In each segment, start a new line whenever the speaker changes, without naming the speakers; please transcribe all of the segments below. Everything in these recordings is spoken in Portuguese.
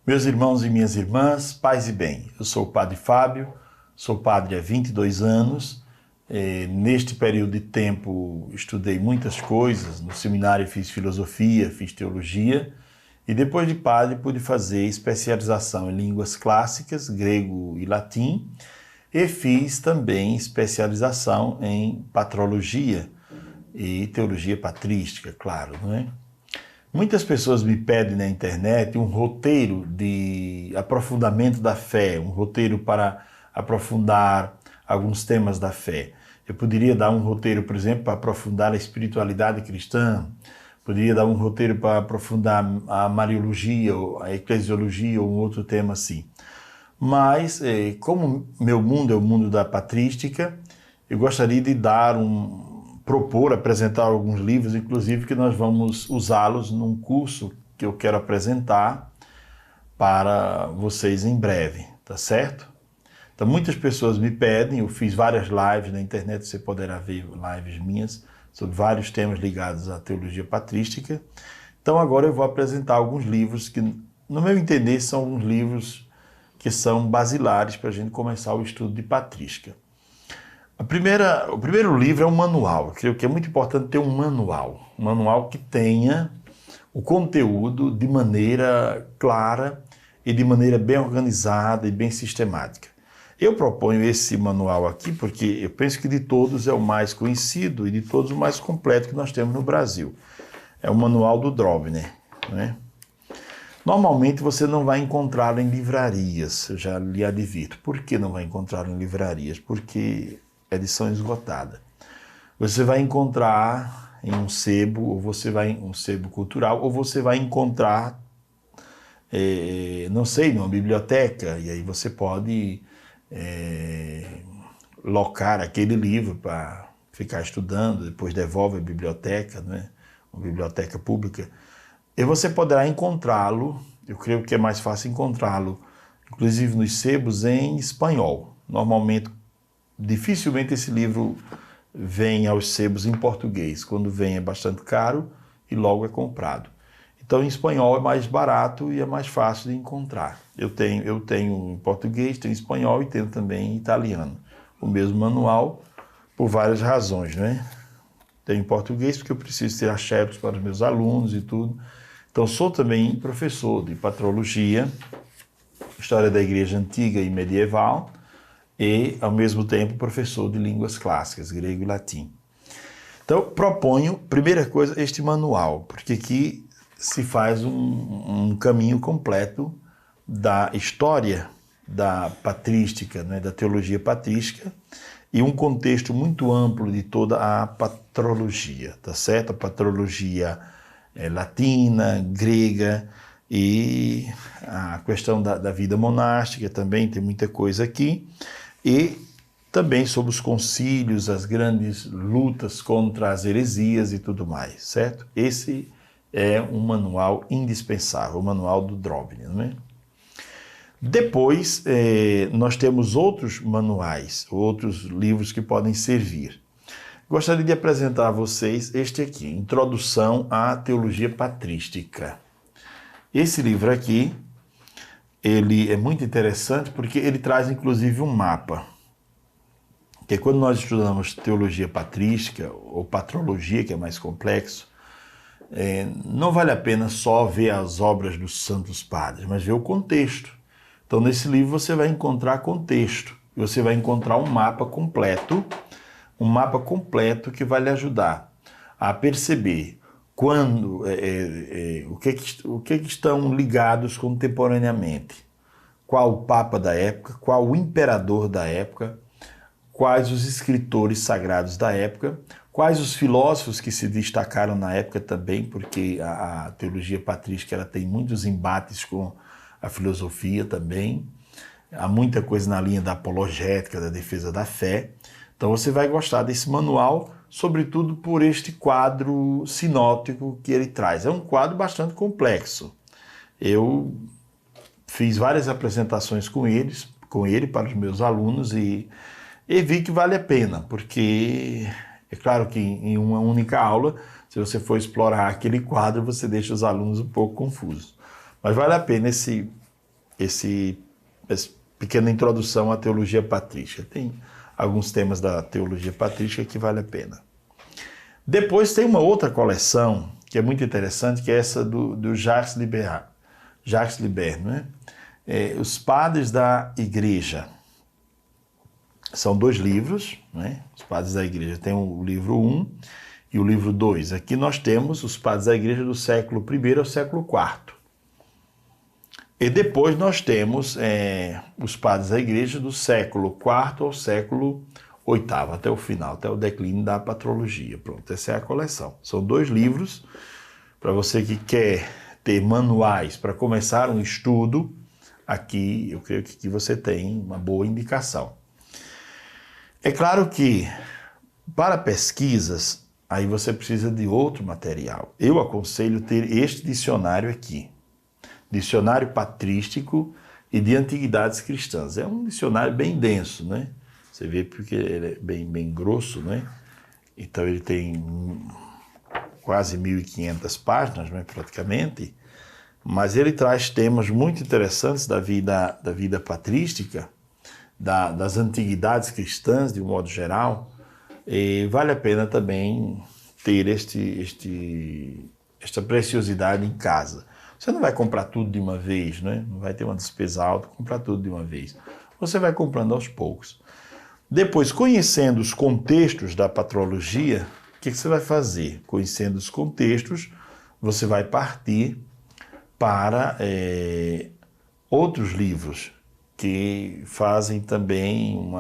Meus irmãos e minhas irmãs, paz e bem. Eu sou o Padre Fábio, sou padre há 22 anos. Neste período de tempo estudei muitas coisas. No seminário fiz filosofia, fiz teologia e depois de padre pude fazer especialização em línguas clássicas, grego e latim, e fiz também especialização em patrologia e teologia patrística, claro, não é? Muitas pessoas me pedem na internet um roteiro de aprofundamento da fé, um roteiro para aprofundar alguns temas da fé. Eu poderia dar um roteiro, por exemplo, para aprofundar a espiritualidade cristã, poderia dar um roteiro para aprofundar a Mariologia, ou a Eclesiologia, ou um outro tema assim. Mas, como meu mundo é o mundo da patrística, eu gostaria de propor, apresentar alguns livros, inclusive que nós vamos usá-los num curso que eu quero apresentar para vocês em breve, tá certo? Então muitas pessoas me pedem, eu fiz várias lives na internet, você poderá ver lives minhas sobre vários temas ligados à teologia patrística. Então agora eu vou apresentar alguns livros que, no meu entender, são alguns livros que são basilares para a gente começar o estudo de patrística. O primeiro livro é um manual. Eu creio que é muito importante ter um manual que tenha o conteúdo de maneira clara e de maneira bem organizada e bem sistemática. Eu proponho esse manual aqui porque eu penso que de todos é o mais conhecido e de todos o mais completo que nós temos no Brasil. É o manual do Drovner, né? Normalmente você não vai encontrá-lo em livrarias, eu já lhe advirto. Por que não vai encontrá-lo em livrarias? Porque edição esgotada. Você vai encontrar em um sebo, ou você vai em um sebo cultural, ou você vai encontrar, não sei, numa biblioteca, e aí você pode locar aquele livro para ficar estudando, depois devolve à biblioteca, né? Uma biblioteca pública, e você poderá encontrá-lo, eu creio que é mais fácil encontrá-lo, inclusive nos sebos, em espanhol. Normalmente, dificilmente esse livro vem aos sebos em português. Quando vem é bastante caro e logo é comprado. Então em espanhol é mais barato e é mais fácil de encontrar. Eu tenho em português, tenho em espanhol e tenho também em italiano. O mesmo manual por várias razões, né? Tenho em português porque eu preciso tirar xerox para os meus alunos e tudo. Então sou também professor de patrologia, história da igreja antiga e medieval, e, ao mesmo tempo, professor de línguas clássicas, grego e latim. Então, proponho, primeira coisa, este manual, porque aqui se faz um caminho completo da história da patrística, né, da teologia patrística, e um contexto muito amplo de toda a patrologia, tá certo? A patrologia latina, grega, e a questão da vida monástica também, tem muita coisa aqui. E também sobre os concílios, as grandes lutas contra as heresias e tudo mais, certo? Esse é um manual indispensável, o manual do Drovner, não é? Depois, nós temos outros manuais, outros livros que podem servir. Gostaria de apresentar a vocês este aqui, Introdução à Teologia Patrística. Esse livro aqui, ele é muito interessante porque ele traz inclusive um mapa. Que quando nós estudamos teologia patrística ou patrologia, que é mais complexo, não vale a pena só ver as obras dos santos padres, mas ver o contexto. Então nesse livro você vai encontrar contexto, e você vai encontrar um mapa completo que vai lhe ajudar a perceber quando, o que estão ligados contemporaneamente, qual o Papa da época, qual o imperador da época, quais os escritores sagrados da época, quais os filósofos que se destacaram na época também, porque a teologia patrística ela tem muitos embates com a filosofia também, há muita coisa na linha da apologética, da defesa da fé. Então você vai gostar desse manual, sobretudo por este quadro sinóptico que ele traz. É um quadro bastante complexo. Eu fiz várias apresentações com ele para os meus alunos e vi que vale a pena, porque é claro que em uma única aula, se você for explorar aquele quadro, você deixa os alunos um pouco confusos. Mas vale a pena essa pequena introdução à teologia patrística. Tem alguns temas da teologia patrística que vale a pena. Depois tem uma outra coleção que é muito interessante, que é essa do Jacques Libert, né? Os Padres da Igreja. São 2 livros, né? Os Padres da Igreja. Tem o livro 1 e o livro 2. Aqui nós temos os Padres da Igreja do século I ao século IV. E depois nós temos os Padres da Igreja do século IV ao século VIII, até o final, até o declínio da patrologia. Pronto, essa é a coleção. São 2 livros para você que quer ter manuais para começar um estudo. Aqui eu creio que você tem uma boa indicação. É claro que para pesquisas, aí você precisa de outro material. Eu aconselho ter este dicionário aqui. Dicionário Patrístico e de Antiguidades Cristãs. É um dicionário bem denso, né? Você vê porque ele é bem grosso, né? Então ele tem quase 1.500 páginas, né, praticamente. Mas ele traz temas muito interessantes da vida patrística, das antiguidades cristãs, de um modo geral, e vale a pena também ter esta preciosidade em casa. Você não vai comprar tudo de uma vez, né? Não vai ter uma despesa alta, comprar tudo de uma vez. Você vai comprando aos poucos. Depois, conhecendo os contextos da patrologia, o que você vai fazer? Conhecendo os contextos, você vai partir para outros livros que fazem também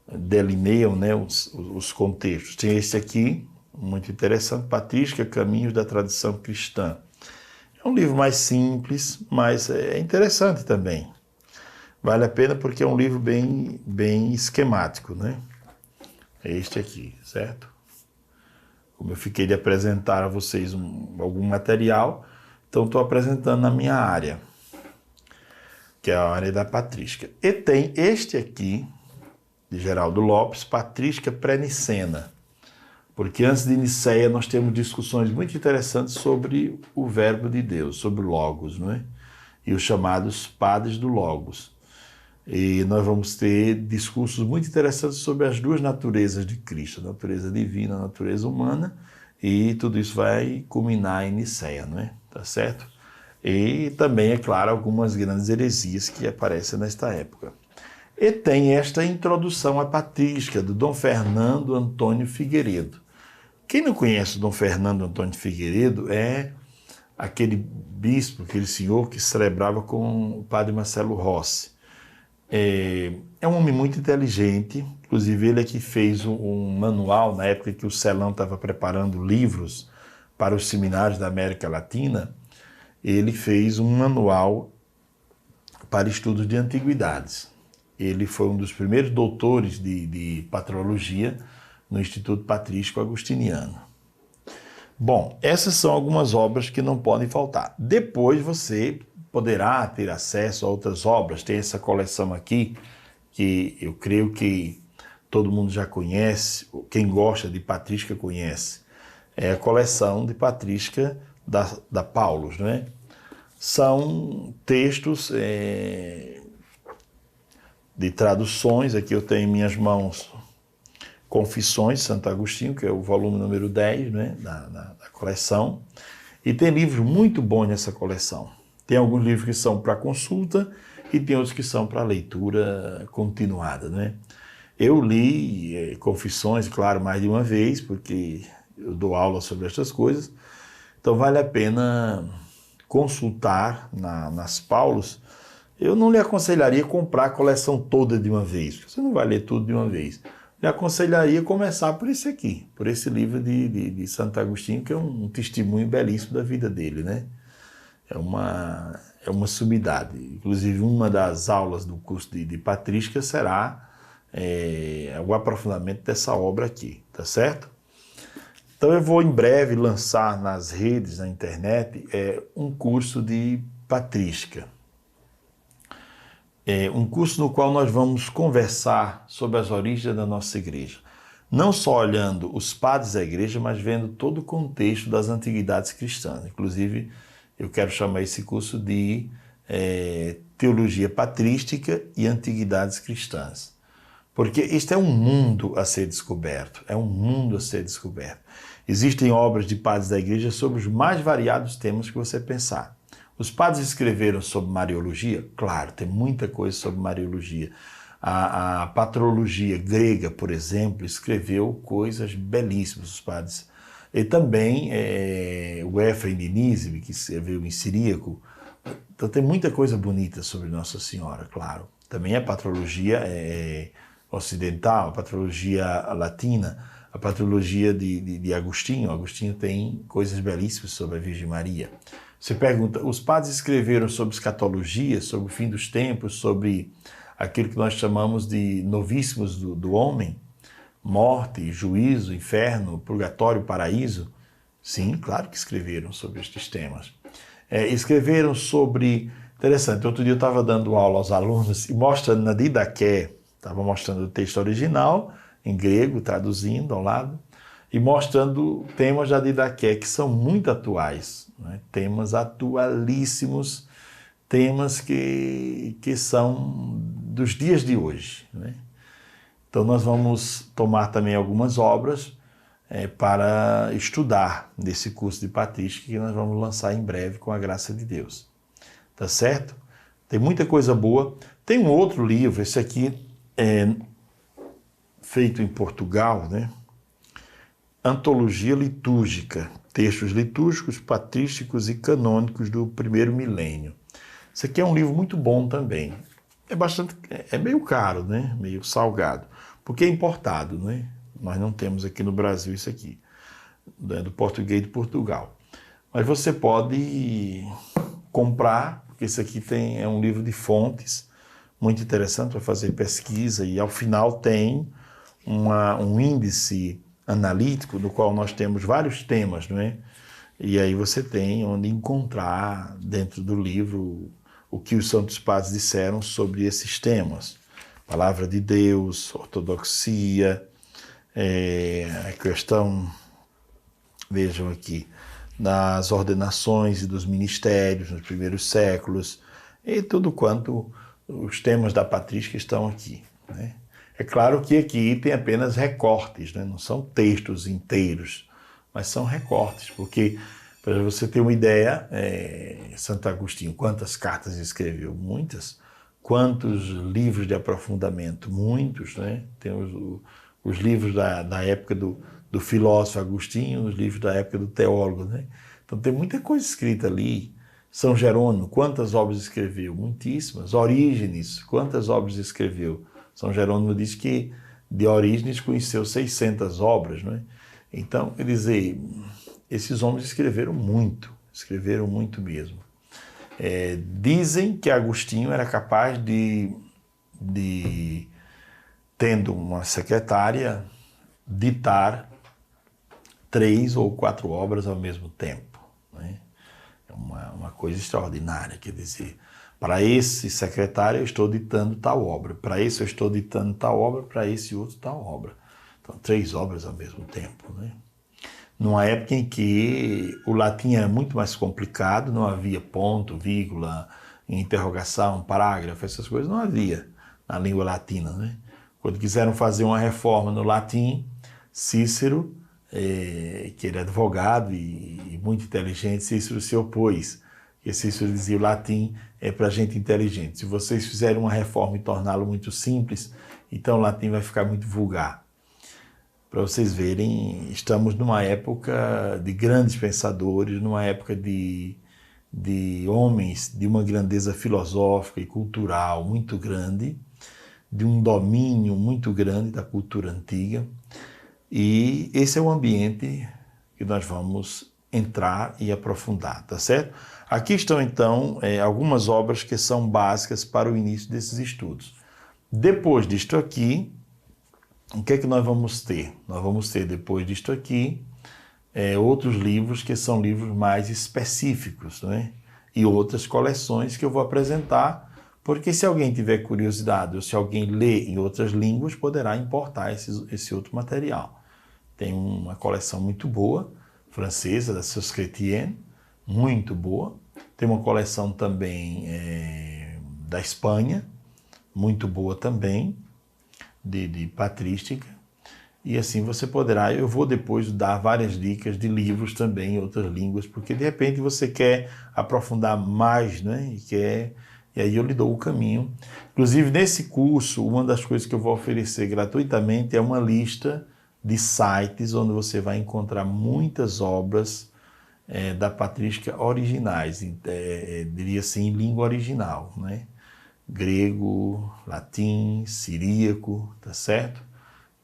delineiam, né, os contextos. Tem esse aqui, muito interessante, Patrística, Caminhos da Tradição Cristã. É um livro mais simples, mas é interessante também. Vale a pena porque é um livro bem esquemático, né? É este aqui, certo? Como eu fiquei de apresentar a vocês algum material, então estou apresentando na minha área, que é a área da patrística. E tem este aqui, de Geraldo Lopes, Patrística Pré-Nicena, porque antes de Nicéia nós temos discussões muito interessantes sobre o verbo de Deus, sobre o Logos, não é? E os chamados padres do Logos. E nós vamos ter discursos muito interessantes sobre as 2 naturezas de Cristo, a natureza divina, a natureza humana, e tudo isso vai culminar em Nicéia, não é? Tá certo? E também, é claro, algumas grandes heresias que aparecem nesta época. E tem esta introdução à patrística do Dom Fernando Antônio Figueiredo. Quem não conhece o Dom Fernando Antônio Figueiredo é aquele bispo, aquele senhor que celebrava com o padre Marcelo Rossi. É um homem muito inteligente, inclusive ele é que fez um manual, na época que o Celão estava preparando livros para os seminários da América Latina, ele fez um manual para estudos de antiguidades. Ele foi um dos primeiros doutores de patrologia no Instituto Patrístico Agostiniano. Bom, essas são algumas obras que não podem faltar. Depois você poderá ter acesso a outras obras. Tem essa coleção aqui, que eu creio que todo mundo já conhece, quem gosta de patrística conhece. É a coleção de patrística da Paulus, né? São textos de traduções. Aqui eu tenho em minhas mãos Confissões de Santo Agostinho, que é o volume número 10, né, da coleção. E tem livros muito bons nessa coleção. Tem alguns livros que são para consulta e tem outros que são para leitura continuada, né? Eu li Confissões, claro, mais de uma vez, porque eu dou aula sobre estas coisas. Então vale a pena consultar nas Paulus. Eu não lhe aconselharia comprar a coleção toda de uma vez, porque você não vai ler tudo de uma vez. Lhe aconselharia começar por esse aqui, por esse livro de Santo Agostinho, que é um testemunho belíssimo da vida dele, né? É uma sumidade. Inclusive, uma das aulas do curso de patrística será o aprofundamento dessa obra aqui, tá certo? Então eu vou em breve lançar nas redes, na internet, um curso de patrística. Um curso no qual nós vamos conversar sobre as origens da nossa igreja. Não só olhando os padres da igreja, mas vendo todo o contexto das antiguidades cristãs. Inclusive, eu quero chamar esse curso de teologia patrística e antiguidades cristãs. Porque este é um mundo a ser descoberto, é um mundo a ser descoberto. Existem obras de padres da igreja sobre os mais variados temas que você pensar. Os padres escreveram sobre Mariologia? Claro, tem muita coisa sobre Mariologia. A patrologia grega, por exemplo, escreveu coisas belíssimas, os padres. E também o Éfrem de Nísebe, que escreveu em siríaco. Então tem muita coisa bonita sobre Nossa Senhora, claro. Também a patrologia ocidental, a patrologia latina, a patrologia de Agostinho. Agostinho tem coisas belíssimas sobre a Virgem Maria. Você pergunta, os padres escreveram sobre escatologia, sobre o fim dos tempos, sobre aquilo que nós chamamos de novíssimos do homem, morte, juízo, inferno, purgatório, paraíso? Sim, claro que escreveram sobre estes temas. Escreveram sobre... Interessante, outro dia eu estava dando aula aos alunos e mostrando na Didaqué, estava mostrando o texto original, em grego, traduzindo ao lado, e mostrando temas da Didaqué que são muito atuais, né? Temas atualíssimos, temas que são dos dias de hoje, né? Então nós vamos tomar também algumas obras para estudar nesse curso de patrística que nós vamos lançar em breve com a graça de Deus. Tá certo? Tem muita coisa boa. Tem um outro livro, esse aqui é feito em Portugal, né? Antologia litúrgica, textos litúrgicos, patrísticos e canônicos do primeiro milênio. Esse aqui é um livro muito bom também. É meio caro, né? Meio salgado, porque é importado, né? Nós não temos aqui no Brasil isso aqui, do português de Portugal. Mas você pode comprar, porque esse aqui é um livro de fontes, muito interessante para fazer pesquisa, e ao final tem um índice analítico no qual nós temos vários temas, não é? E aí você tem onde encontrar dentro do livro o que os santos padres disseram sobre esses temas. Palavra de Deus, ortodoxia, a questão, vejam aqui, das ordenações e dos ministérios nos primeiros séculos, e tudo quanto os temas da patrística estão aqui, né? É claro que aqui tem apenas recortes, né? Não são textos inteiros, mas são recortes, porque, para você ter uma ideia, Santo Agostinho, quantas cartas escreveu? Muitas. Quantos livros de aprofundamento? Muitos, né? Tem os livros da época do filósofo Agostinho, os livros da época do teólogo, né? Então tem muita coisa escrita ali. São Jerônimo, quantas obras escreveu? Muitíssimas. Orígenes, quantas obras escreveu? São Jerônimo diz que de Orígenes conheceu 600 obras, não é? Então, quer dizer, esses homens escreveram muito mesmo. Dizem que Agostinho era capaz de, tendo uma secretária, ditar 3 ou 4 obras ao mesmo tempo, né? É uma coisa extraordinária, quer dizer, para esse secretário eu estou ditando tal obra, para esse eu estou ditando tal obra, para esse outro tal obra. Então, 3 obras ao mesmo tempo, né? Numa época em que o latim era muito mais complicado, não havia ponto, vírgula, interrogação, parágrafo, essas coisas não havia na língua latina, né? Quando quiseram fazer uma reforma no latim, Cícero, que era advogado e muito inteligente, Cícero se opôs. E Cícero dizia: o latim é para gente inteligente. Se vocês fizerem uma reforma e torná-lo muito simples, então o latim vai ficar muito vulgar. Para vocês verem, estamos numa época de grandes pensadores, numa época de homens de uma grandeza filosófica e cultural muito grande, de um domínio muito grande da cultura antiga. E esse é o ambiente que nós vamos entrar e aprofundar, tá certo? Aqui estão, então, algumas obras que são básicas para o início desses estudos. Depois disto aqui, o que é que nós vamos ter? Nós vamos ter, depois disto aqui, outros livros que são livros mais específicos, né? E outras coleções que eu vou apresentar, porque se alguém tiver curiosidade ou se alguém lê em outras línguas, poderá importar esse outro material. Tem uma coleção muito boa, francesa, da Sœurs Chrétiennes, muito boa, Tem uma coleção também da Espanha, muito boa também, de patrística. E assim você poderá, eu vou depois dar várias dicas de livros também em outras línguas, porque de repente você quer aprofundar mais, né? E aí eu lhe dou o caminho. Inclusive, nesse curso, uma das coisas que eu vou oferecer gratuitamente é uma lista de sites onde você vai encontrar muitas obras da patrística originais, diria assim, em língua original, né? Grego, latim, siríaco, tá certo?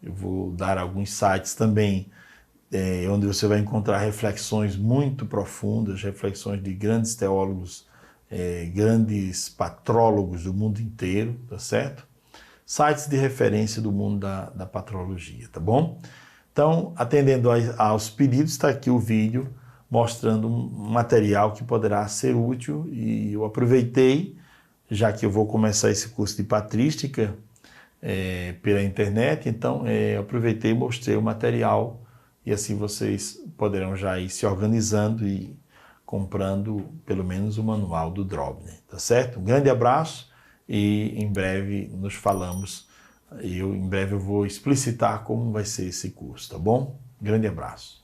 Eu vou dar alguns sites também onde você vai encontrar reflexões muito profundas, reflexões de grandes teólogos, grandes patrólogos do mundo inteiro, tá certo? Sites de referência do mundo da patrologia, tá bom? Então, atendendo aos pedidos, está aqui o vídeo mostrando um material que poderá ser útil e eu aproveitei, já que eu vou começar esse curso de patrística pela internet, então aproveitei e mostrei o material e assim vocês poderão já ir se organizando e comprando pelo menos o manual do Drobner, tá certo? Um grande abraço e em breve nos falamos. Em breve eu vou explicitar como vai ser esse curso, tá bom? Grande abraço.